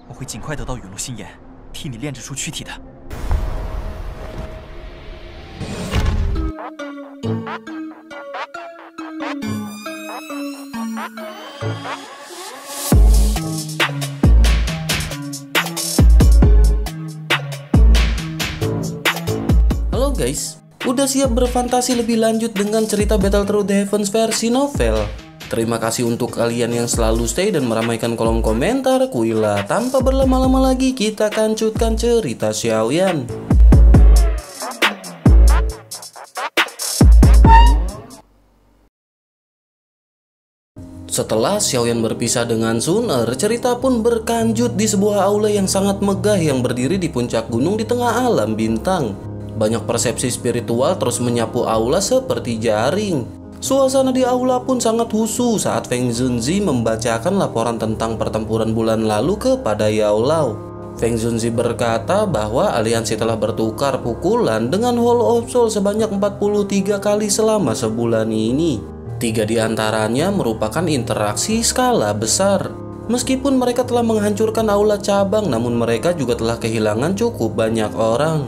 我会尽快得到陨落心炎，替你炼制出躯体的。Halo guys, udah siap berfantasi lebih lanjut dengan cerita Battlethrough the Heavens versi novel? Terima kasih untuk kalian yang selalu stay dan meramaikan kolom komentar. Kuilah, tanpa berlama-lama lagi kita kancut cerita Xiaoyan. Setelah Xiaoyan berpisah dengan Sun Er, cerita pun berkanjut di sebuah aula yang sangat megah yang berdiri di puncak gunung di tengah alam bintang. Banyak persepsi spiritual terus menyapu aula seperti jaring. Suasana di aula pun sangat husu saat Feng Zunzi membacakan laporan tentang pertempuran bulan lalu kepada Yao Lao. Feng Zunzi berkata bahwa aliansi telah bertukar pukulan dengan Hall of Soul sebanyak 43 kali selama sebulan ini. 3 diantaranya merupakan interaksi skala besar. Meskipun mereka telah menghancurkan aula cabang, namun mereka juga telah kehilangan cukup banyak orang.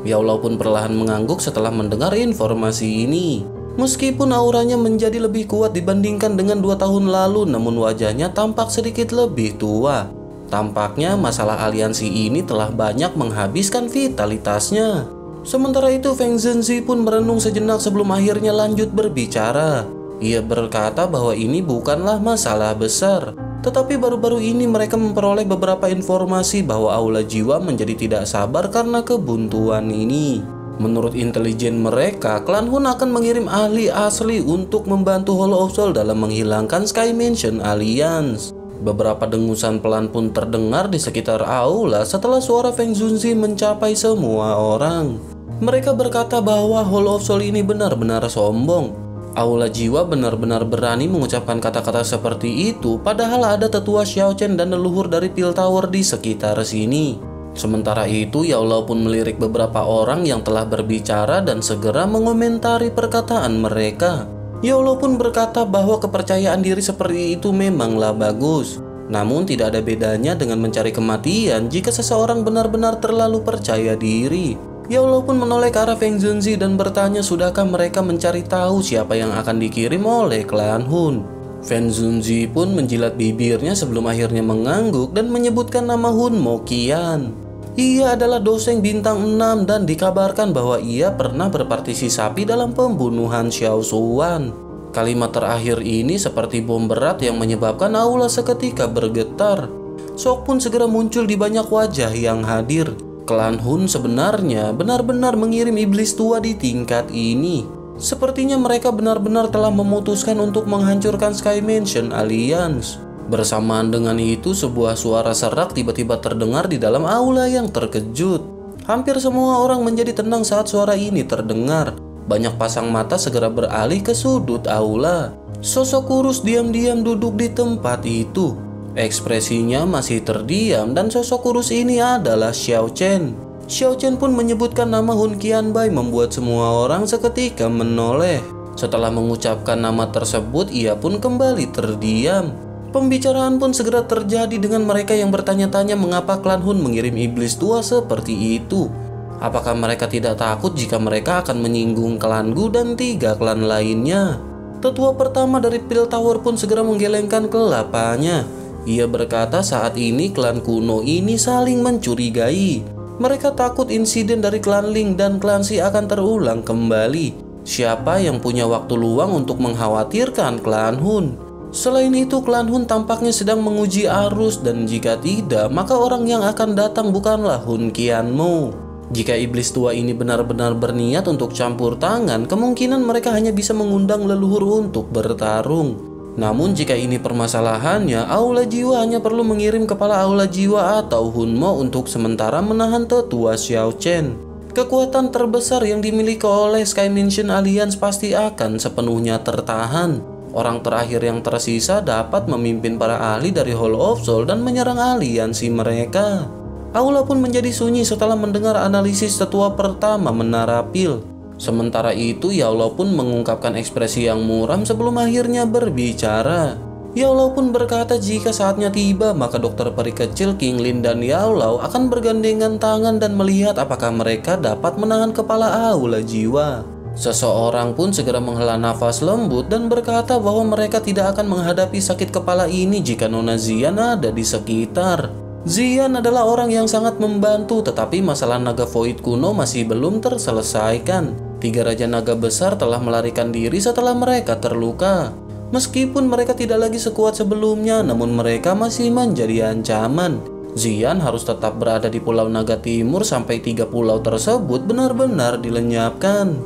Yao Lao pun perlahan mengangguk setelah mendengar informasi ini. Meskipun auranya menjadi lebih kuat dibandingkan dengan 2 tahun lalu, namun wajahnya tampak sedikit lebih tua. Tampaknya masalah aliansi ini telah banyak menghabiskan vitalitasnya. Sementara itu Feng Zhenzi pun merenung sejenak sebelum akhirnya lanjut berbicara. Ia berkata bahwa ini bukanlah masalah besar, tetapi baru-baru ini mereka memperoleh beberapa informasi bahwa aula jiwa menjadi tidak sabar karena kebuntuan ini. Menurut intelijen mereka, klan Hun akan mengirim ahli asli untuk membantu Hall of Soul dalam menghilangkan Sky Mansion Alliance. Beberapa dengusan pelan pun terdengar di sekitar aula setelah suara Feng Zunzi mencapai semua orang. Mereka berkata bahwa Hall of Soul ini benar-benar sombong. Aula jiwa benar-benar berani mengucapkan kata-kata seperti itu, padahal ada tetua Xiao Chen dan leluhur dari Pil Tower di sekitar sini. Sementara itu, Yao Lao pun melirik beberapa orang yang telah berbicara dan segera mengomentari perkataan mereka. Yao Lao pun berkata bahwa kepercayaan diri seperti itu memanglah bagus. Namun tidak ada bedanya dengan mencari kematian jika seseorang benar-benar terlalu percaya diri. Yao Lao pun menoleh ke arah Feng Zhenzi dan bertanya sudahkah mereka mencari tahu siapa yang akan dikirim oleh klan Hun. Feng Zhenzi pun menjilat bibirnya sebelum akhirnya mengangguk dan menyebutkan nama Hun Mo Qian. Ia adalah doseng bintang 6 dan dikabarkan bahwa ia pernah berpartisipasi dalam pembunuhan Xiao Suwan. Kalimat terakhir ini seperti bom berat yang menyebabkan aula seketika bergetar. Shock pun segera muncul di banyak wajah yang hadir. Klan Hun sebenarnya benar-benar mengirim iblis tua di tingkat ini. Sepertinya mereka benar-benar telah memutuskan untuk menghancurkan Sky Mansion Alliance. Bersamaan dengan itu, sebuah suara serak tiba-tiba terdengar di dalam aula yang terkejut. Hampir semua orang menjadi tenang saat suara ini terdengar. Banyak pasang mata segera beralih ke sudut aula. Sosok kurus diam-diam duduk di tempat itu. Ekspresinya masih terdiam dan sosok kurus ini adalah Xiao Chen. Xiao Chen pun menyebutkan nama Hun Qianbai membuat semua orang seketika menoleh. Setelah mengucapkan nama tersebut, ia pun kembali terdiam. Pembicaraan pun segera terjadi dengan mereka yang bertanya-tanya mengapa klan Hun mengirim iblis tua seperti itu. Apakah mereka tidak takut jika mereka akan menyinggung klan Gu dan 3 klan lainnya? Tetua pertama dari Pil Tower pun segera menggelengkan kelapanya. Ia berkata saat ini klan kuno ini saling mencurigai. Mereka takut insiden dari klan Ling dan klan Si akan terulang kembali. Siapa yang punya waktu luang untuk mengkhawatirkan klan Hun? Selain itu, klan Hun tampaknya sedang menguji arus dan jika tidak, maka orang yang akan datang bukanlah Hun Qianmo. Jika iblis tua ini benar-benar berniat untuk campur tangan, kemungkinan mereka hanya bisa mengundang leluhur untuk bertarung. Namun jika ini permasalahannya, aula jiwa hanya perlu mengirim kepala aula jiwa atau Hunmo untuk sementara menahan tetua Xiao Chen. Kekuatan terbesar yang dimiliki oleh Sky Mansion Alliance pasti akan sepenuhnya tertahan. Orang terakhir yang tersisa dapat memimpin para ahli dari Hall of Soul dan menyerang aliansi mereka. Aula pun menjadi sunyi setelah mendengar analisis tetua pertama Menara Pil. Sementara itu, Yao Lao pun mengungkapkan ekspresi yang muram sebelum akhirnya berbicara. Yao Lao pun berkata jika saatnya tiba maka dokter peri kecil King Lin dan Yao Lao akan bergandengan tangan dan melihat apakah mereka dapat menahan kepala aula jiwa. Seseorang pun segera menghela nafas lembut dan berkata bahwa mereka tidak akan menghadapi sakit kepala ini jika Nona Xian ada di sekitar. Xian adalah orang yang sangat membantu, tetapi masalah naga void kuno masih belum terselesaikan. 3 raja naga besar telah melarikan diri setelah mereka terluka. Meskipun mereka tidak lagi sekuat sebelumnya, namun mereka masih menjadi ancaman. Xian harus tetap berada di Pulau Naga Timur sampai 3 pulau tersebut benar-benar dilenyapkan.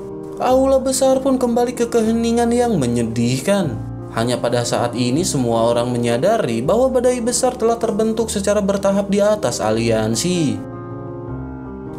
Aula besar pun kembali ke keheningan yang menyedihkan. Hanya pada saat ini semua orang menyadari bahwa badai besar telah terbentuk secara bertahap di atas aliansi.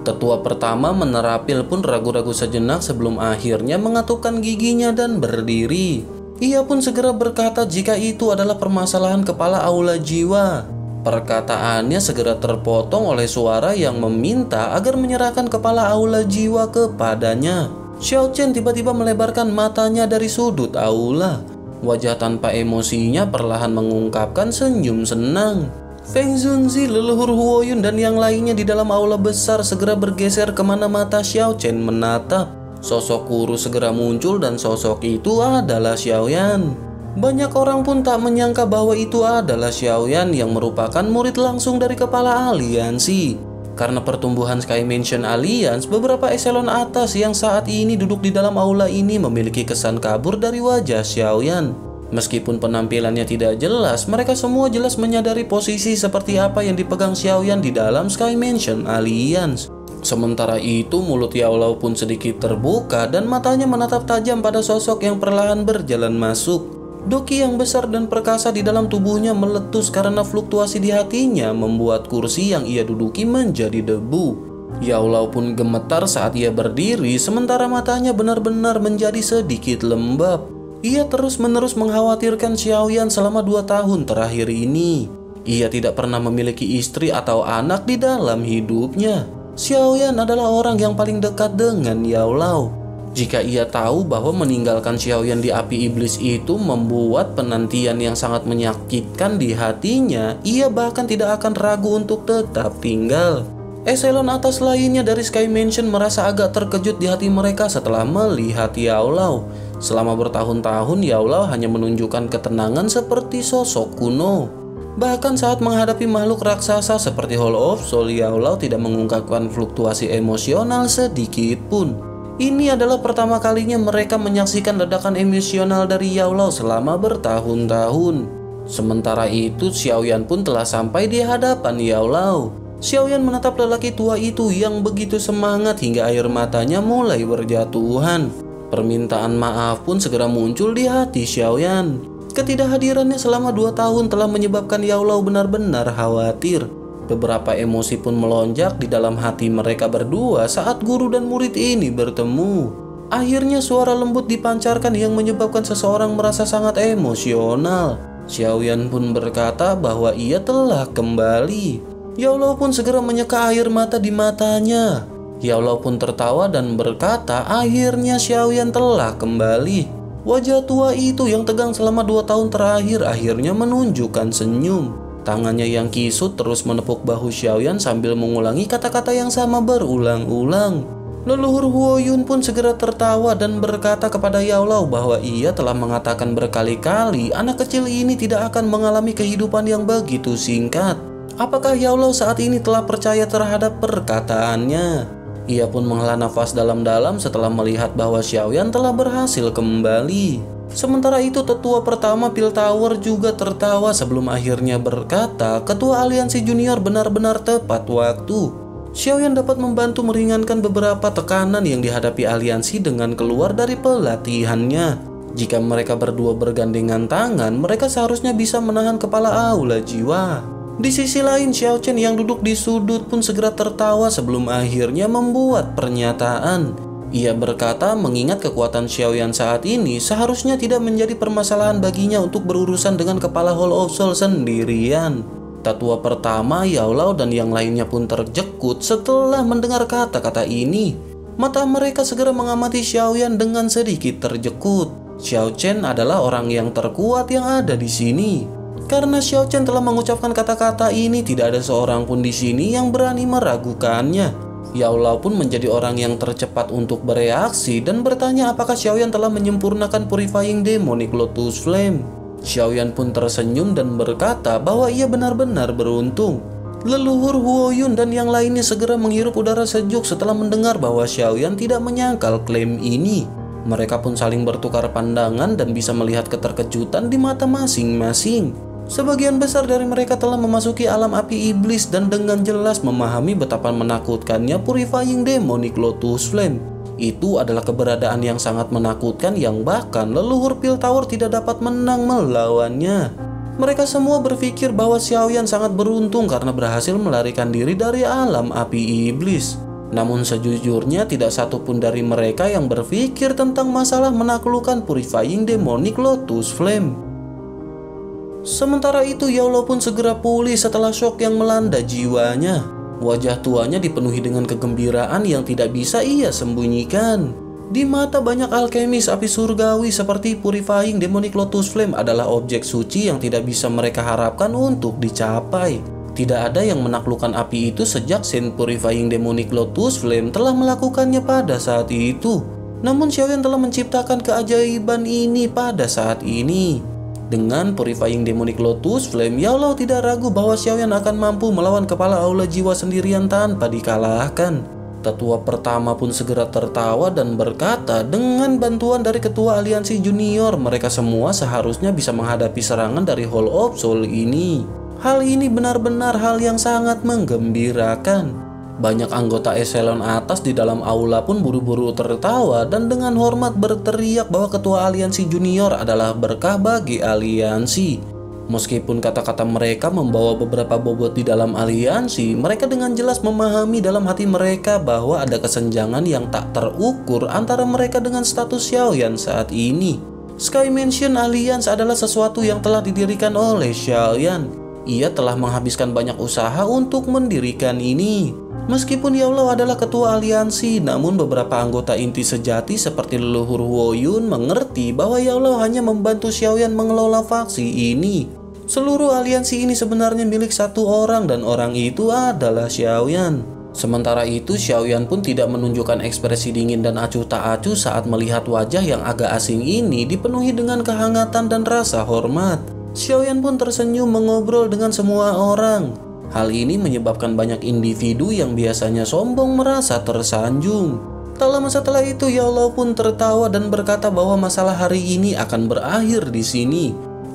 Tetua pertama menerapil pun ragu-ragu sejenak sebelum akhirnya mengatupkan giginya dan berdiri. Ia pun segera berkata jika itu adalah permasalahan kepala aula jiwa. Perkataannya segera terpotong oleh suara yang meminta agar menyerahkan kepala aula jiwa kepadanya. Xiao Chen tiba-tiba melebarkan matanya dari sudut aula. Wajah tanpa emosinya perlahan mengungkapkan senyum senang. Feng Zunzi, leluhur Huoyun dan yang lainnya di dalam aula besar segera bergeser kemana mata Xiao Chen menatap. Sosok guru segera muncul dan sosok itu adalah Xiaoyan. Banyak orang pun tak menyangka bahwa itu adalah Xiaoyan yang merupakan murid langsung dari kepala aliansi. Karena pertumbuhan Sky Mansion Alliance, beberapa eselon atas yang saat ini duduk di dalam aula ini memiliki kesan kabur dari wajah Xiaoyan. Meskipun penampilannya tidak jelas, mereka semua jelas menyadari posisi seperti apa yang dipegang Xiaoyan di dalam Sky Mansion Alliance. Sementara itu mulut Yao Lao pun sedikit terbuka dan matanya menatap tajam pada sosok yang perlahan berjalan masuk. Doki yang besar dan perkasa di dalam tubuhnya meletus karena fluktuasi di hatinya membuat kursi yang ia duduki menjadi debu. Yao Lao pun gemetar saat ia berdiri sementara matanya benar-benar menjadi sedikit lembab. Ia terus-menerus mengkhawatirkan Xiaoyan selama 2 tahun terakhir ini. Ia tidak pernah memiliki istri atau anak di dalam hidupnya. Xiaoyan adalah orang yang paling dekat dengan Yao Lao. Jika ia tahu bahwa meninggalkan Xiaoyan di api iblis itu membuat penantian yang sangat menyakitkan di hatinya, ia bahkan tidak akan ragu untuk tetap tinggal. Eselon atas lainnya dari Sky Mansion merasa agak terkejut di hati mereka setelah melihat Yao Lao. Selama bertahun-tahun Yao Lao hanya menunjukkan ketenangan seperti sosok kuno. Bahkan saat menghadapi makhluk raksasa seperti Hall of Soul, Yao Lao tidak mengungkapkan fluktuasi emosional sedikit pun. Ini adalah pertama kalinya mereka menyaksikan ledakan emosional dari Yao Lao selama bertahun-tahun. Sementara itu, Xiaoyan pun telah sampai di hadapan Yao Lao. Xiaoyan menatap lelaki tua itu yang begitu semangat hingga air matanya mulai berjatuhan. Permintaan maaf pun segera muncul di hati Xiaoyan. Ketidakhadirannya selama 2 tahun telah menyebabkan Yao Lao benar-benar khawatir. Beberapa emosi pun melonjak di dalam hati mereka berdua saat guru dan murid ini bertemu. Akhirnya suara lembut dipancarkan yang menyebabkan seseorang merasa sangat emosional. Xiaoyan pun berkata bahwa ia telah kembali. Yao Lao pun segera menyeka air mata di matanya. Yao Lao pun tertawa dan berkata akhirnya Xiaoyan telah kembali. Wajah tua itu yang tegang selama 2 tahun terakhir akhirnya menunjukkan senyum. Tangannya yang kisut terus menepuk bahu Xiaoyan sambil mengulangi kata-kata yang sama berulang-ulang. Leluhur Huoyun pun segera tertawa dan berkata kepada Yao Lao bahwa ia telah mengatakan berkali-kali anak kecil ini tidak akan mengalami kehidupan yang begitu singkat. Apakah Yao Lao saat ini telah percaya terhadap perkataannya? Ia pun menghela nafas dalam-dalam setelah melihat bahwa Xiaoyan telah berhasil kembali. Sementara itu tetua pertama Pil Tower juga tertawa sebelum akhirnya berkata ketua aliansi junior benar-benar tepat waktu. Xiaoyan dapat membantu meringankan beberapa tekanan yang dihadapi aliansi dengan keluar dari pelatihannya. Jika mereka berdua bergandengan tangan, mereka seharusnya bisa menahan kepala aula jiwa. Di sisi lain, Xiao Chen yang duduk di sudut pun segera tertawa sebelum akhirnya membuat pernyataan. Ia berkata mengingat kekuatan Xiaoyan saat ini seharusnya tidak menjadi permasalahan baginya untuk berurusan dengan kepala Hall of Soul sendirian. Tetua pertama, Yao Lao dan yang lainnya pun terjekut setelah mendengar kata-kata ini. Mata mereka segera mengamati Xiaoyan dengan sedikit terjekut. Xiao Chen adalah orang yang terkuat yang ada di sini. Karena Xiao Chen telah mengucapkan kata-kata ini, tidak ada seorang pun di sini yang berani meragukannya. Yao Lao pun menjadi orang yang tercepat untuk bereaksi dan bertanya apakah Xiaoyan telah menyempurnakan Purifying Demonic Lotus Flame. Xiaoyan pun tersenyum dan berkata bahwa ia benar-benar beruntung. Leluhur Huoyun dan yang lainnya segera menghirup udara sejuk setelah mendengar bahwa Xiaoyan tidak menyangkal klaim ini. Mereka pun saling bertukar pandangan dan bisa melihat keterkejutan di mata masing-masing. Sebagian besar dari mereka telah memasuki alam api iblis dan dengan jelas memahami betapa menakutkannya Purifying Demonic Lotus Flame. Itu adalah keberadaan yang sangat menakutkan yang bahkan leluhur Piltover tidak dapat menang melawannya. Mereka semua berpikir bahwa Xiaoyan sangat beruntung karena berhasil melarikan diri dari alam api iblis. Namun sejujurnya tidak satu pun dari mereka yang berpikir tentang masalah menaklukkan Purifying Demonic Lotus Flame. Sementara itu Yao Lao pun segera pulih setelah syok yang melanda jiwanya. Wajah tuanya dipenuhi dengan kegembiraan yang tidak bisa ia sembunyikan. Di mata banyak alkemis api surgawi seperti Purifying Demonic Lotus Flame adalah objek suci yang tidak bisa mereka harapkan untuk dicapai. Tidak ada yang menaklukkan api itu sejak Saint Purifying Demonic Lotus Flame telah melakukannya pada saat itu. Namun Xiaoyan telah menciptakan keajaiban ini pada saat ini. Dengan Purifying Demonic Lotus Flame, Yao Lao tidak ragu bahwa Xiaoyan akan mampu melawan kepala aula jiwa sendirian tanpa dikalahkan. Tetua pertama pun segera tertawa dan berkata, dengan bantuan dari ketua aliansi junior, mereka semua seharusnya bisa menghadapi serangan dari Hall of Soul ini. Hal ini benar-benar hal yang sangat menggembirakan. Banyak anggota eselon atas di dalam aula pun buru-buru tertawa dan dengan hormat berteriak bahwa ketua aliansi junior adalah berkah bagi aliansi. Meskipun kata-kata mereka membawa beberapa bobot di dalam aliansi, mereka dengan jelas memahami dalam hati mereka bahwa ada kesenjangan yang tak terukur antara mereka dengan status Xiaoyan saat ini. Sky Mansion Alliance adalah sesuatu yang telah didirikan oleh Xiaoyan. Ia telah menghabiskan banyak usaha untuk mendirikan ini. Meskipun Yao Lao adalah ketua aliansi, namun beberapa anggota inti sejati seperti leluhur Huoyun mengerti bahwa Yao Lao hanya membantu Xiaoyan mengelola faksi ini. Seluruh aliansi ini sebenarnya milik satu orang dan orang itu adalah Xiaoyan. Sementara itu Xiaoyan pun tidak menunjukkan ekspresi dingin dan acuh tak acuh saat melihat wajah yang agak asing ini dipenuhi dengan kehangatan dan rasa hormat. Xiaoyan pun tersenyum mengobrol dengan semua orang. Hal ini menyebabkan banyak individu yang biasanya sombong merasa tersanjung. Tak lama setelah itu Yao Lao pun tertawa dan berkata bahwa masalah hari ini akan berakhir di sini.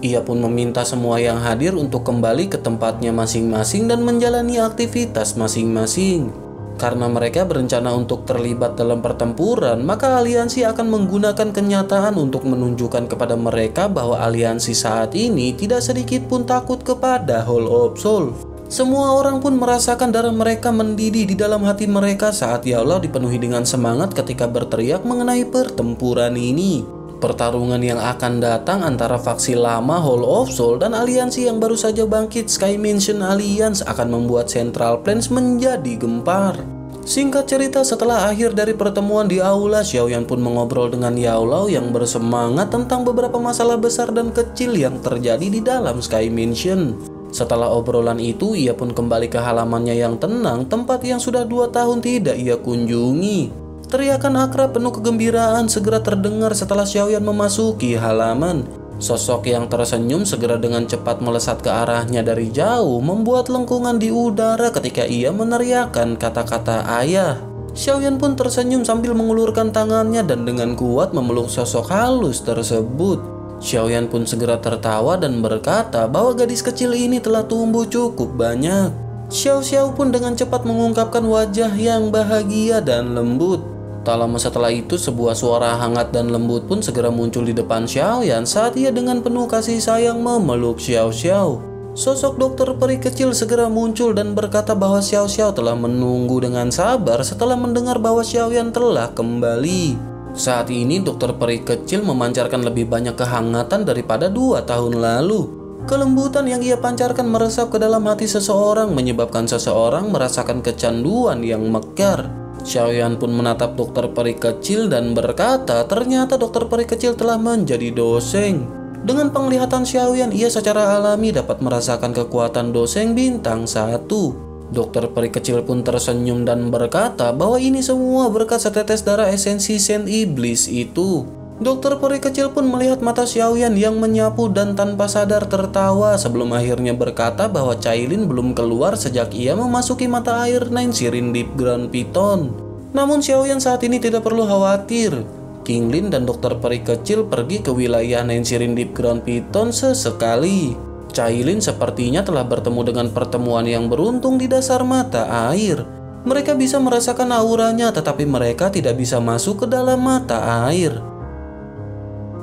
Ia pun meminta semua yang hadir untuk kembali ke tempatnya masing-masing dan menjalani aktivitas masing-masing. Karena mereka berencana untuk terlibat dalam pertempuran, maka aliansi akan menggunakan kenyataan untuk menunjukkan kepada mereka bahwa aliansi saat ini tidak sedikit pun takut kepada Hall of Soul. Semua orang pun merasakan darah mereka mendidih di dalam hati mereka saat Yao Lao dipenuhi dengan semangat ketika berteriak mengenai pertempuran ini. Pertarungan yang akan datang antara faksi lama Hall of Soul dan aliansi yang baru saja bangkit Sky Mansion Alliance akan membuat Central Plains menjadi gempar. Singkat cerita, setelah akhir dari pertemuan di aula, Xiaoyan pun mengobrol dengan Yao Lao yang bersemangat tentang beberapa masalah besar dan kecil yang terjadi di dalam Sky Mansion. Setelah obrolan itu, ia pun kembali ke halamannya yang tenang, tempat yang sudah 2 tahun tidak ia kunjungi. Teriakan akrab penuh kegembiraan segera terdengar setelah Xiaoyan memasuki halaman. Sosok yang tersenyum segera dengan cepat melesat ke arahnya dari jauh, membuat lengkungan di udara ketika ia meneriakkan kata-kata ayah. Xiaoyan pun tersenyum sambil mengulurkan tangannya dan dengan kuat memeluk sosok halus tersebut. Xiaoyan pun segera tertawa dan berkata bahwa gadis kecil ini telah tumbuh cukup banyak. Xiao Xiao pun dengan cepat mengungkapkan wajah yang bahagia dan lembut. Tak lama setelah itu, sebuah suara hangat dan lembut pun segera muncul di depan Xiaoyan saat ia dengan penuh kasih sayang memeluk Xiao Xiao. Sosok dokter peri kecil segera muncul dan berkata bahwa Xiao Xiao telah menunggu dengan sabar setelah mendengar bahwa Xiaoyan telah kembali. Saat ini dokter peri kecil memancarkan lebih banyak kehangatan daripada 2 tahun lalu. Kelembutan yang ia pancarkan meresap ke dalam hati seseorang menyebabkan seseorang merasakan kecanduan yang mekar. Xiaoyan pun menatap dokter peri kecil dan berkata ternyata dokter peri kecil telah menjadi doseng. Dengan penglihatan Xiaoyan, ia secara alami dapat merasakan kekuatan doseng bintang 1. Dokter peri kecil pun tersenyum dan berkata bahwa ini semua berkat setetes darah esensi Sen Iblis itu. Dokter peri kecil pun melihat mata Xiaoyan yang menyapu dan tanpa sadar tertawa sebelum akhirnya berkata bahwa Cailin belum keluar sejak ia memasuki mata air Nine Sirin Deep Ground Python. Namun Xiaoyan saat ini tidak perlu khawatir. Qingling dan dokter peri kecil pergi ke wilayah Nine Sirin Deep Ground Python sesekali. Cailin sepertinya telah bertemu dengan pertemuan yang beruntung di dasar mata air. Mereka bisa merasakan auranya tetapi mereka tidak bisa masuk ke dalam mata air.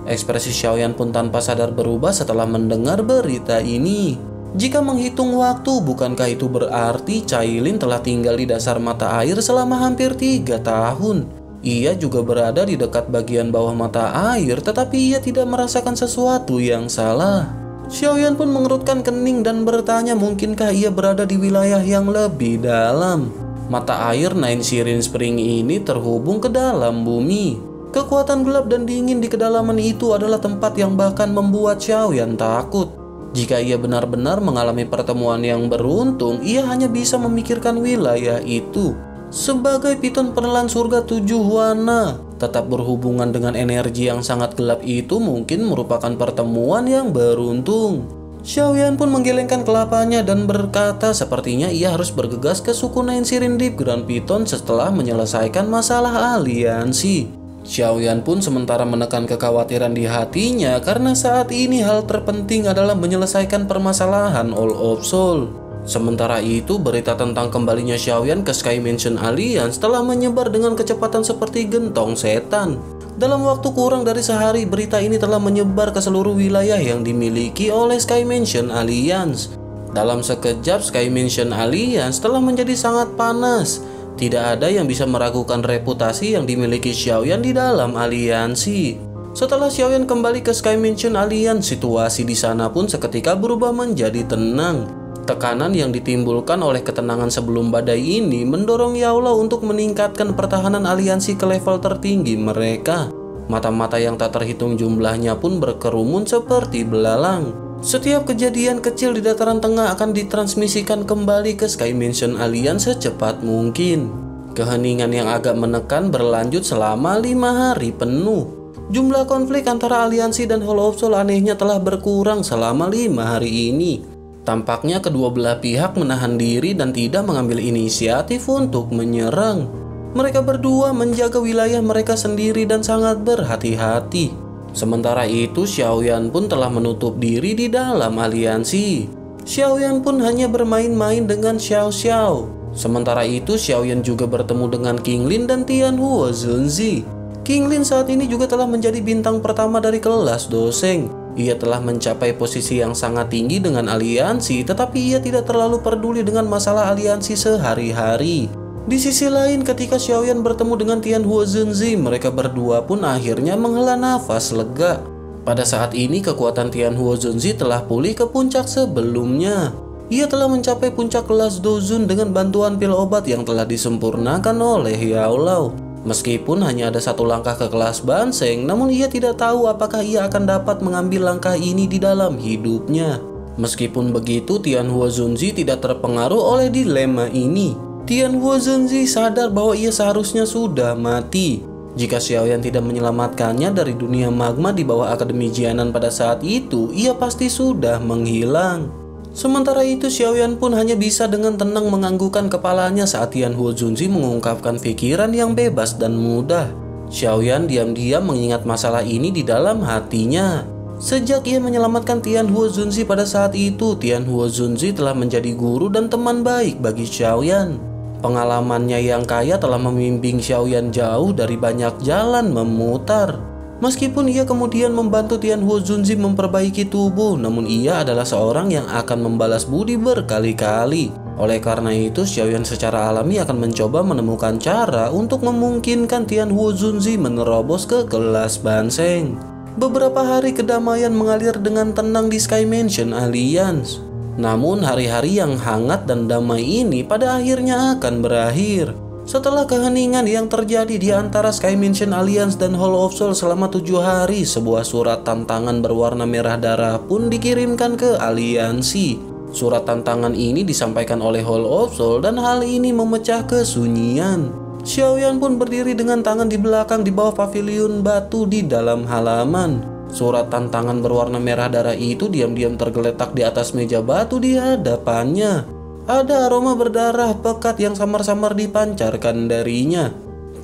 Ekspresi Xiaoyan pun tanpa sadar berubah setelah mendengar berita ini. Jika menghitung waktu, bukankah itu berarti Cailin telah tinggal di dasar mata air selama hampir 3 tahun? Ia juga berada di dekat bagian bawah mata air, tetapi ia tidak merasakan sesuatu yang salah. Xiaoyan pun mengerutkan kening dan bertanya mungkinkah ia berada di wilayah yang lebih dalam. Mata air Nine Sirin Spring ini terhubung ke dalam bumi. Kekuatan gelap dan dingin di kedalaman itu adalah tempat yang bahkan membuat Xiaoyan takut. Jika ia benar-benar mengalami pertemuan yang beruntung, ia hanya bisa memikirkan wilayah itu sebagai piton penelan surga 7 warna. Tetap berhubungan dengan energi yang sangat gelap itu mungkin merupakan pertemuan yang beruntung. Xiaoyan pun menggelengkan kelapanya dan berkata sepertinya ia harus bergegas ke suku Nine Sirin Deep Ground Python setelah menyelesaikan masalah aliansi. Xiaoyan pun sementara menekan kekhawatiran di hatinya karena saat ini hal terpenting adalah menyelesaikan permasalahan All of Soul. Sementara itu, berita tentang kembalinya Xiaoyan ke Sky Mansion Alliance telah menyebar dengan kecepatan seperti gentong setan. Dalam waktu kurang dari sehari, berita ini telah menyebar ke seluruh wilayah yang dimiliki oleh Sky Mansion Alliance. Dalam sekejap, Sky Mansion Alliance telah menjadi sangat panas. Tidak ada yang bisa meragukan reputasi yang dimiliki Xiaoyan di dalam aliansi. Setelah Xiaoyan kembali ke Sky Mansion Alliance, situasi di sana pun seketika berubah menjadi tenang. Tekanan yang ditimbulkan oleh ketenangan sebelum badai ini mendorong Yaolau untuk meningkatkan pertahanan aliansi ke level tertinggi mereka. Mata-mata yang tak terhitung jumlahnya pun berkerumun seperti belalang. Setiap kejadian kecil di dataran tengah akan ditransmisikan kembali ke Sky Mansion Alliance secepat mungkin. Keheningan yang agak menekan berlanjut selama 5 hari penuh. Jumlah konflik antara aliansi dan Hall of Soul anehnya telah berkurang selama 5 hari ini. Tampaknya kedua belah pihak menahan diri dan tidak mengambil inisiatif untuk menyerang. Mereka berdua menjaga wilayah mereka sendiri dan sangat berhati-hati. Sementara itu, Xiaoyan pun telah menutup diri di dalam aliansi. Xiaoyan pun hanya bermain-main dengan Xiao Xiao. Sementara itu, Xiaoyan juga bertemu dengan Qingling dan Tianhuo Zunzi. Qingling saat ini juga telah menjadi bintang pertama dari kelas doseng. Ia telah mencapai posisi yang sangat tinggi dengan aliansi, tetapi ia tidak terlalu peduli dengan masalah aliansi sehari-hari. Di sisi lain, ketika Xiaoyan bertemu dengan Tianhuo Zunzi, mereka berdua pun akhirnya menghela nafas lega. Pada saat ini, kekuatan Tianhuo Zunzi telah pulih ke puncak sebelumnya. Ia telah mencapai puncak kelas Dozun dengan bantuan pil obat yang telah disempurnakan oleh Yaolau. Meskipun hanya ada 1 langkah ke kelas Banseng, namun ia tidak tahu apakah ia akan dapat mengambil langkah ini di dalam hidupnya. Meskipun begitu, Tianhuo Zunzi tidak terpengaruh oleh dilema ini. Tianhuo Zunzi sadar bahwa ia seharusnya sudah mati. Jika Xiaoyan tidak menyelamatkannya dari dunia magma di bawah Akademi Jianan pada saat itu, ia pasti sudah menghilang. Sementara itu, Xiaoyan pun hanya bisa dengan tenang menganggukkan kepalanya saat Tianhuo Zunzi mengungkapkan pikiran yang bebas dan mudah. Xiaoyan diam-diam mengingat masalah ini di dalam hatinya. Sejak ia menyelamatkan Tianhuo Zunzi pada saat itu, Tianhuo Zunzi telah menjadi guru dan teman baik bagi Xiaoyan. Pengalamannya yang kaya telah membimbing Xiaoyan jauh dari banyak jalan memutar. Meskipun ia kemudian membantu Tianhuo Zunzi memperbaiki tubuh, namun ia adalah seorang yang akan membalas budi berkali-kali. Oleh karena itu, Xiaoyan secara alami akan mencoba menemukan cara untuk memungkinkan Tianhuo Zunzi menerobos ke kelas Banseng. Beberapa hari kedamaian mengalir dengan tenang di Sky Mansion Alliance. Namun hari-hari yang hangat dan damai ini pada akhirnya akan berakhir. Setelah keheningan yang terjadi di antara Sky Mansion Alliance dan Hall of Soul selama 7 hari, sebuah surat tantangan berwarna merah darah pun dikirimkan ke aliansi. Surat tantangan ini disampaikan oleh Hall of Soul dan hal ini memecah kesunyian. Xiaoyan pun berdiri dengan tangan di belakang di bawah pavilion batu di dalam halaman. Surat tantangan berwarna merah darah itu diam-diam tergeletak di atas meja batu di hadapannya. Ada aroma berdarah pekat yang samar-samar dipancarkan darinya.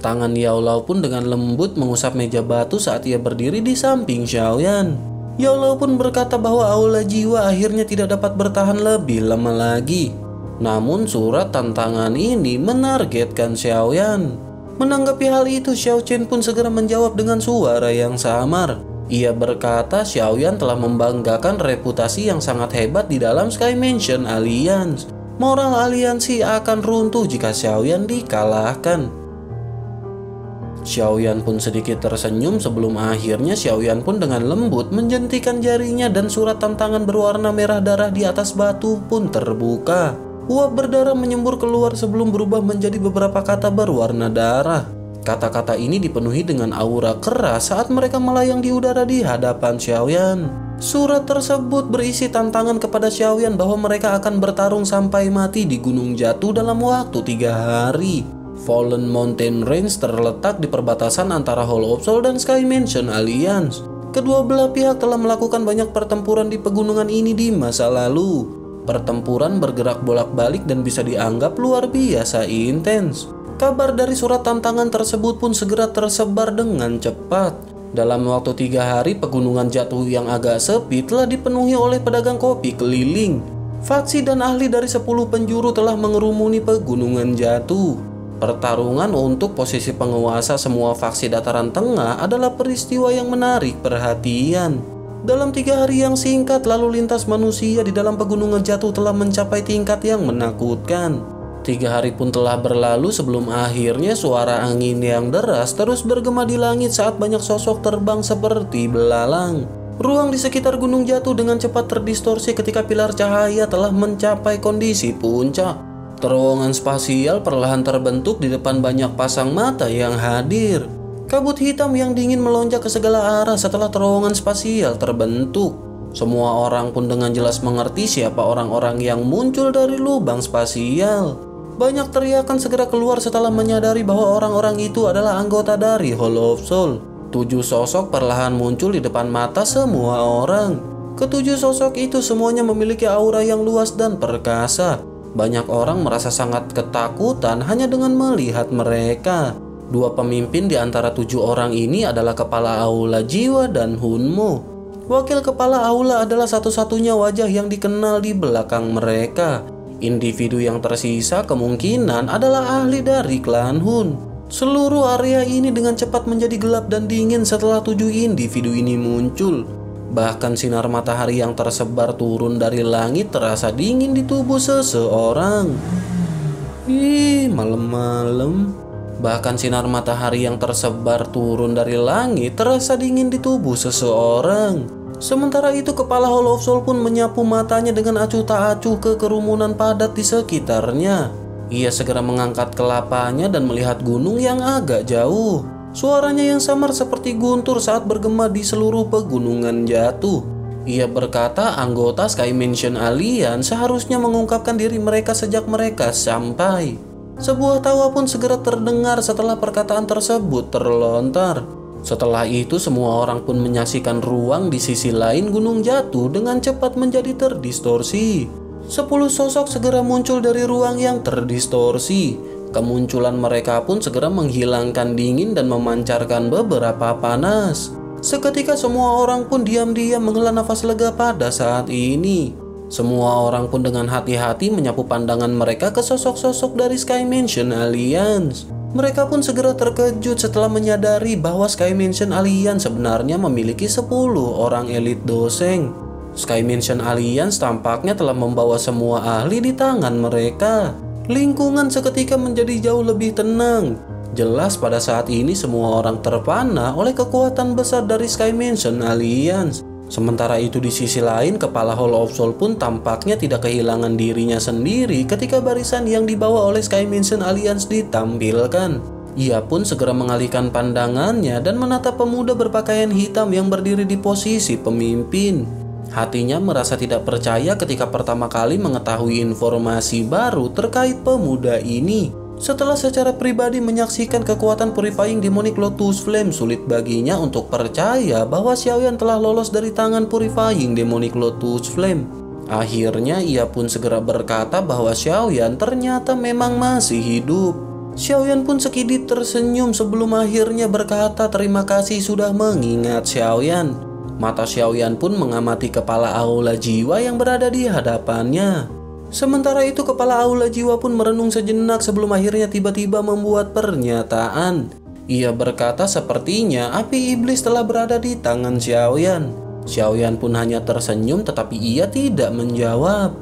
Tangan Yao Lao pun dengan lembut mengusap meja batu saat ia berdiri di samping Xiaoyan. Yao Lao pun berkata bahwa aula jiwa akhirnya tidak dapat bertahan lebih lama lagi. Namun surat tantangan ini menargetkan Xiaoyan. Menanggapi hal itu, Xiao Chen pun segera menjawab dengan suara yang samar. Ia berkata Xiaoyan telah membanggakan reputasi yang sangat hebat di dalam Sky Mansion Alliance. Moral aliansi akan runtuh jika Xiaoyan dikalahkan. Xiaoyan pun sedikit tersenyum sebelum akhirnya Xiaoyan pun dengan lembut menjentikan jarinya dan surat tantangan berwarna merah darah di atas batu pun terbuka. Uap berdarah menyembur keluar sebelum berubah menjadi beberapa kata berwarna darah. Kata-kata ini dipenuhi dengan aura keras saat mereka melayang di udara di hadapan Xiaoyan. Surat tersebut berisi tantangan kepada Xiaoyan bahwa mereka akan bertarung sampai mati di Gunung Jatuh dalam waktu 3 hari. Fallen Mountain Range terletak di perbatasan antara Hall of Soul dan Sky Mansion Alliance. Kedua belah pihak telah melakukan banyak pertempuran di pegunungan ini di masa lalu. Pertempuran bergerak bolak-balik dan bisa dianggap luar biasa intens. Kabar dari surat tantangan tersebut pun segera tersebar dengan cepat. Dalam waktu 3 hari, pegunungan Jatuh yang agak sepi telah dipenuhi oleh pedagang kopi keliling. Faksi dan ahli dari 10 penjuru telah mengerumuni pegunungan Jatuh. Pertarungan untuk posisi penguasa semua faksi dataran tengah adalah peristiwa yang menarik perhatian. Dalam 3 hari yang singkat, lalu lintas manusia di dalam pegunungan Jatuh telah mencapai tingkat yang menakutkan. 3 hari pun telah berlalu sebelum akhirnya suara angin yang deras terus bergema di langit saat banyak sosok terbang seperti belalang. Ruang di sekitar Gunung Jatuh dengan cepat terdistorsi ketika pilar cahaya telah mencapai kondisi puncak. Terowongan spasial perlahan terbentuk di depan banyak pasang mata yang hadir. Kabut hitam yang dingin melonjak ke segala arah setelah terowongan spasial terbentuk. Semua orang pun dengan jelas mengerti siapa orang-orang yang muncul dari lubang spasial. Banyak teriakan segera keluar setelah menyadari bahwa orang-orang itu adalah anggota dari Hall of Soul. 7 sosok perlahan muncul di depan mata semua orang. Ketujuh sosok itu semuanya memiliki aura yang luas dan perkasa. Banyak orang merasa sangat ketakutan hanya dengan melihat mereka. 2 pemimpin di antara 7 orang ini adalah Kepala Aula Jiwa dan Hunmo. Wakil Kepala Aula adalah satu-satunya wajah yang dikenal di belakang mereka. Individu yang tersisa kemungkinan adalah ahli dari klan Hun. Seluruh area ini dengan cepat menjadi gelap dan dingin setelah 7 individu ini muncul. Bahkan sinar matahari yang tersebar turun dari langit terasa dingin di tubuh seseorang. Malam-malam. Bahkan sinar matahari yang tersebar turun dari langit terasa dingin di tubuh seseorang. Sementara itu Kepala Hall of Soul pun menyapu matanya dengan acuh tak acuh ke kerumunan padat di sekitarnya. Ia segera mengangkat kelapanya dan melihat gunung yang agak jauh. Suaranya yang samar seperti guntur saat bergema di seluruh pegunungan Jatuh. Ia berkata anggota Sky Mansion Alliance seharusnya mengungkapkan diri mereka sejak mereka sampai. Sebuah tawa pun segera terdengar setelah perkataan tersebut terlontar. Setelah itu semua orang pun menyaksikan ruang di sisi lain Gunung Jatuh dengan cepat menjadi terdistorsi. 10 sosok segera muncul dari ruang yang terdistorsi. Kemunculan mereka pun segera menghilangkan dingin dan memancarkan beberapa panas. Seketika semua orang pun diam-diam menghela nafas lega pada saat ini. Semua orang pun dengan hati-hati menyapu pandangan mereka ke sosok-sosok dari Sky Mansion Alliance. Mereka pun segera terkejut setelah menyadari bahwa Sky Mansion Alliance sebenarnya memiliki 10 orang elit doseng. Sky Mansion Alliance tampaknya telah membawa semua ahli di tangan mereka. Lingkungan seketika menjadi jauh lebih tenang. Jelas pada saat ini semua orang terpana oleh kekuatan besar dari Sky Mansion Alliance. Sementara itu di sisi lain, kepala Hall of Soul pun tampaknya tidak kehilangan dirinya sendiri ketika barisan yang dibawa oleh Sky Mansion Alliance ditampilkan. Ia pun segera mengalihkan pandangannya dan menatap pemuda berpakaian hitam yang berdiri di posisi pemimpin. Hatinya merasa tidak percaya ketika pertama kali mengetahui informasi baru terkait pemuda ini. Setelah secara pribadi menyaksikan kekuatan Purifying Demonic Lotus Flame, sulit baginya untuk percaya bahwa Xiaoyan telah lolos dari tangan Purifying Demonic Lotus Flame. Akhirnya ia pun segera berkata bahwa Xiaoyan ternyata memang masih hidup. Xiaoyan pun sekidit tersenyum sebelum akhirnya berkata terima kasih sudah mengingat Xiaoyan. Mata Xiaoyan pun mengamati kepala aula jiwa yang berada di hadapannya. Sementara itu kepala aula jiwa pun merenung sejenak sebelum akhirnya tiba-tiba membuat pernyataan. Ia berkata sepertinya api iblis telah berada di tangan Xiaoyan. Xiaoyan pun hanya tersenyum tetapi ia tidak menjawab.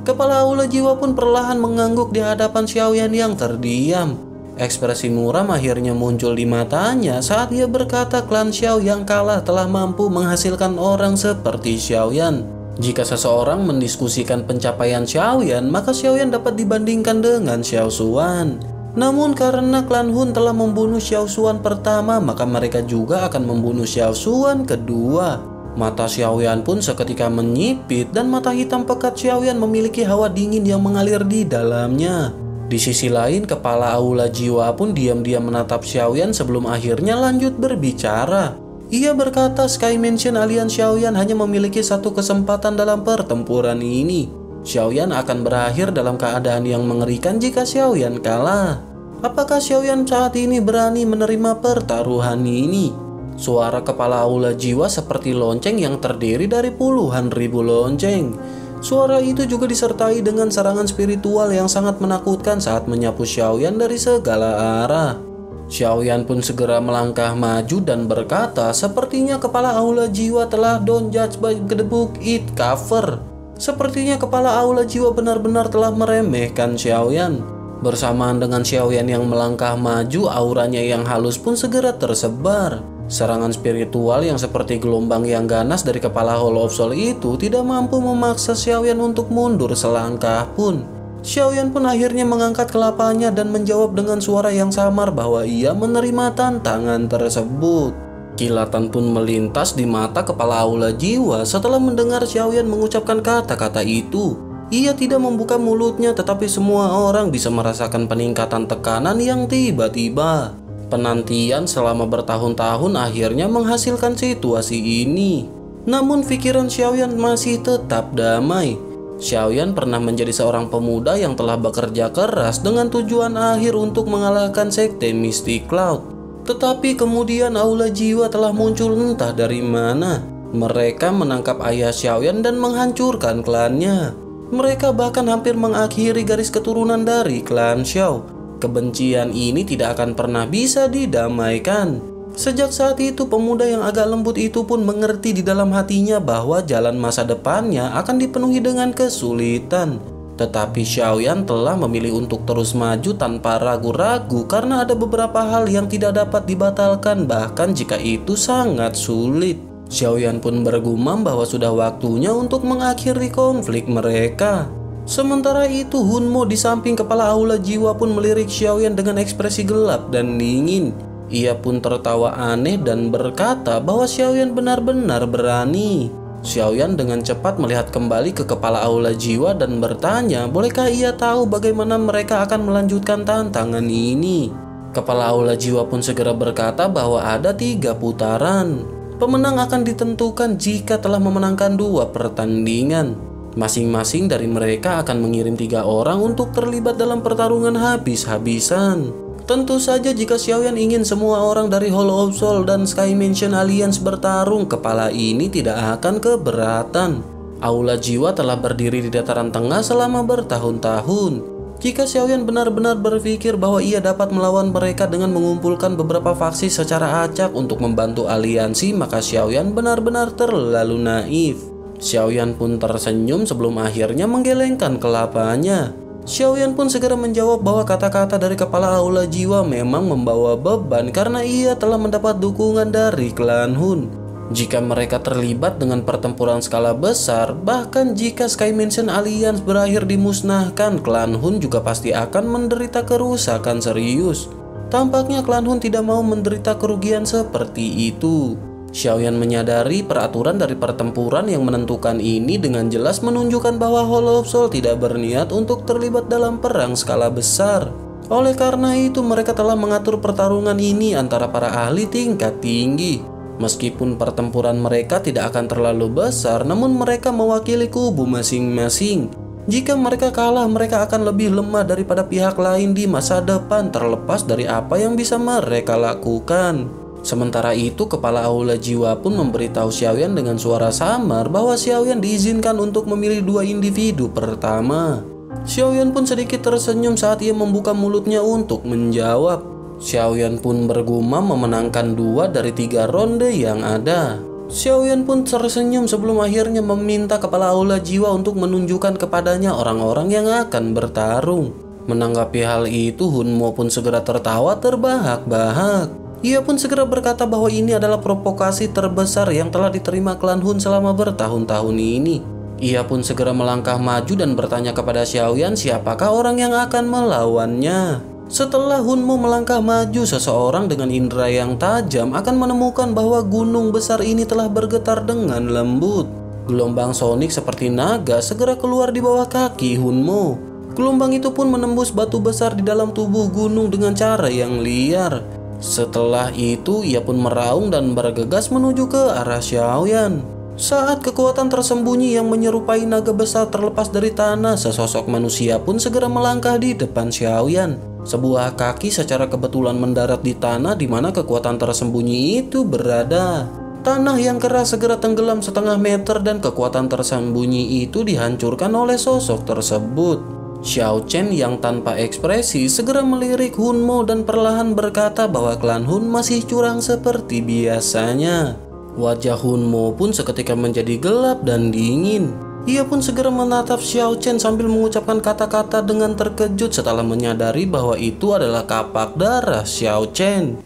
Kepala aula jiwa pun perlahan mengangguk di hadapan Xiaoyan yang terdiam. Ekspresi muram akhirnya muncul di matanya saat ia berkata klan Xiao yang kalah telah mampu menghasilkan orang seperti Xiaoyan. Jika seseorang mendiskusikan pencapaian Xiaoyan, maka Xiaoyan dapat dibandingkan dengan Xiao Xuan. Namun karena klan Hun telah membunuh Xiao Xuan pertama, maka mereka juga akan membunuh Xiao Xuan kedua. Mata Xiaoyan pun seketika menyipit dan mata hitam pekat Xiaoyan memiliki hawa dingin yang mengalir di dalamnya. Di sisi lain, kepala aula jiwa pun diam-diam menatap Xiaoyan sebelum akhirnya lanjut berbicara. Ia berkata Sky Mansion Alliance Xiaoyan hanya memiliki satu kesempatan dalam pertempuran ini. Xiaoyan akan berakhir dalam keadaan yang mengerikan jika Xiaoyan kalah. Apakah Xiaoyan saat ini berani menerima pertaruhan ini? Suara kepala aula jiwa seperti lonceng yang terdiri dari puluhan ribu lonceng. Suara itu juga disertai dengan serangan spiritual yang sangat menakutkan saat menyapu Xiaoyan dari segala arah. Xiaoyan pun segera melangkah maju dan berkata, sepertinya kepala aula jiwa telah don't judge by the book it cover. Sepertinya kepala aula jiwa benar-benar telah meremehkan Xiaoyan. Bersamaan dengan Xiaoyan yang melangkah maju, auranya yang halus pun segera tersebar. Serangan spiritual yang seperti gelombang yang ganas dari kepala Hall of Soul itu tidak mampu memaksa Xiaoyan untuk mundur selangkah pun. Xiaoyan pun akhirnya mengangkat kelapanya dan menjawab dengan suara yang samar bahwa ia menerima tantangan tersebut. Kilatan pun melintas di mata kepala aula jiwa setelah mendengar Xiaoyan mengucapkan kata-kata itu. Ia tidak membuka mulutnya tetapi semua orang bisa merasakan peningkatan tekanan yang tiba-tiba. Penantian selama bertahun-tahun akhirnya menghasilkan situasi ini. Namun pikiran Xiaoyan masih tetap damai. Xiaoyan pernah menjadi seorang pemuda yang telah bekerja keras dengan tujuan akhir untuk mengalahkan sekte Mystic Cloud. Tetapi kemudian aula jiwa telah muncul entah dari mana. Mereka menangkap ayah Xiaoyan dan menghancurkan klannya. Mereka bahkan hampir mengakhiri garis keturunan dari klan Xiao. Kebencian ini tidak akan pernah bisa didamaikan. Sejak saat itu pemuda yang agak lembut itu pun mengerti di dalam hatinya bahwa jalan masa depannya akan dipenuhi dengan kesulitan. Tetapi Xiaoyan telah memilih untuk terus maju tanpa ragu-ragu karena ada beberapa hal yang tidak dapat dibatalkan bahkan jika itu sangat sulit. Xiaoyan pun bergumam bahwa sudah waktunya untuk mengakhiri konflik mereka. Sementara itu Hunmo di samping kepala aula jiwa pun melirik Xiaoyan dengan ekspresi gelap dan dingin. Ia pun tertawa aneh dan berkata bahwa Xiaoyan benar-benar berani. Xiaoyan dengan cepat melihat kembali ke kepala aula jiwa dan bertanya, bolehkah ia tahu bagaimana mereka akan melanjutkan tantangan ini? Kepala aula jiwa pun segera berkata bahwa ada 3 putaran. Pemenang akan ditentukan jika telah memenangkan 2 pertandingan. Masing-masing dari mereka akan mengirim 3 orang untuk terlibat dalam pertarungan habis-habisan. Tentu saja jika Xiaoyan ingin semua orang dari Hall of Soul dan Sky Mansion Alliance bertarung, kepala ini tidak akan keberatan. Aula jiwa telah berdiri di dataran tengah selama bertahun-tahun. Jika Xiaoyan benar-benar berpikir bahwa ia dapat melawan mereka dengan mengumpulkan beberapa faksi secara acak untuk membantu aliansi, maka Xiaoyan benar-benar terlalu naif. Xiaoyan pun tersenyum sebelum akhirnya menggelengkan kelapanya. Xiaoyan pun segera menjawab bahwa kata-kata dari kepala aula jiwa memang membawa beban karena ia telah mendapat dukungan dari klan Hun. Jika mereka terlibat dengan pertempuran skala besar, bahkan jika Sky Mansion Alliance berakhir dimusnahkan, klan Hun juga pasti akan menderita kerusakan serius. Tampaknya klan Hun tidak mau menderita kerugian seperti itu. Xiaoyan menyadari peraturan dari pertempuran yang menentukan ini dengan jelas menunjukkan bahwa Hollow of Soul tidak berniat untuk terlibat dalam perang skala besar. Oleh karena itu, mereka telah mengatur pertarungan ini antara para ahli tingkat tinggi. Meskipun pertempuran mereka tidak akan terlalu besar, namun mereka mewakili kubu masing-masing. Jika mereka kalah, mereka akan lebih lemah daripada pihak lain di masa depan, terlepas dari apa yang bisa mereka lakukan. Sementara itu, kepala aula jiwa pun memberitahu Xiaoyan dengan suara samar bahwa Xiaoyan diizinkan untuk memilih dua individu pertama. Xiaoyan pun sedikit tersenyum saat ia membuka mulutnya untuk menjawab. Xiaoyan pun bergumam memenangkan 2 dari 3 ronde yang ada. Xiaoyan pun tersenyum sebelum akhirnya meminta kepala aula jiwa untuk menunjukkan kepadanya orang-orang yang akan bertarung. Menanggapi hal itu, Hunmo pun segera tertawa terbahak-bahak. Ia pun segera berkata bahwa ini adalah provokasi terbesar yang telah diterima klan Hun selama bertahun-tahun ini. Ia pun segera melangkah maju dan bertanya kepada Xiaoyan siapakah orang yang akan melawannya. Setelah Hunmo melangkah maju, seseorang dengan indera yang tajam akan menemukan bahwa gunung besar ini telah bergetar dengan lembut. Gelombang sonik seperti naga segera keluar di bawah kaki Hunmo. Gelombang itu pun menembus batu besar di dalam tubuh gunung dengan cara yang liar. Setelah itu, ia pun meraung dan bergegas menuju ke arah Xiaoyan. Saat kekuatan tersembunyi yang menyerupai naga besar terlepas dari tanah, sesosok manusia pun segera melangkah di depan Xiaoyan. Sebuah kaki secara kebetulan mendarat di tanah di mana kekuatan tersembunyi itu berada. Tanah yang keras segera tenggelam setengah meter dan kekuatan tersembunyi itu dihancurkan oleh sosok tersebut. Xiao Chen yang tanpa ekspresi segera melirik Hunmo dan perlahan berkata bahwa klan Hun masih curang seperti biasanya. Wajah Hunmo pun seketika menjadi gelap dan dingin. Ia pun segera menatap Xiao Chen sambil mengucapkan kata-kata dengan terkejut setelah menyadari bahwa itu adalah kapak darah Xiao Chen.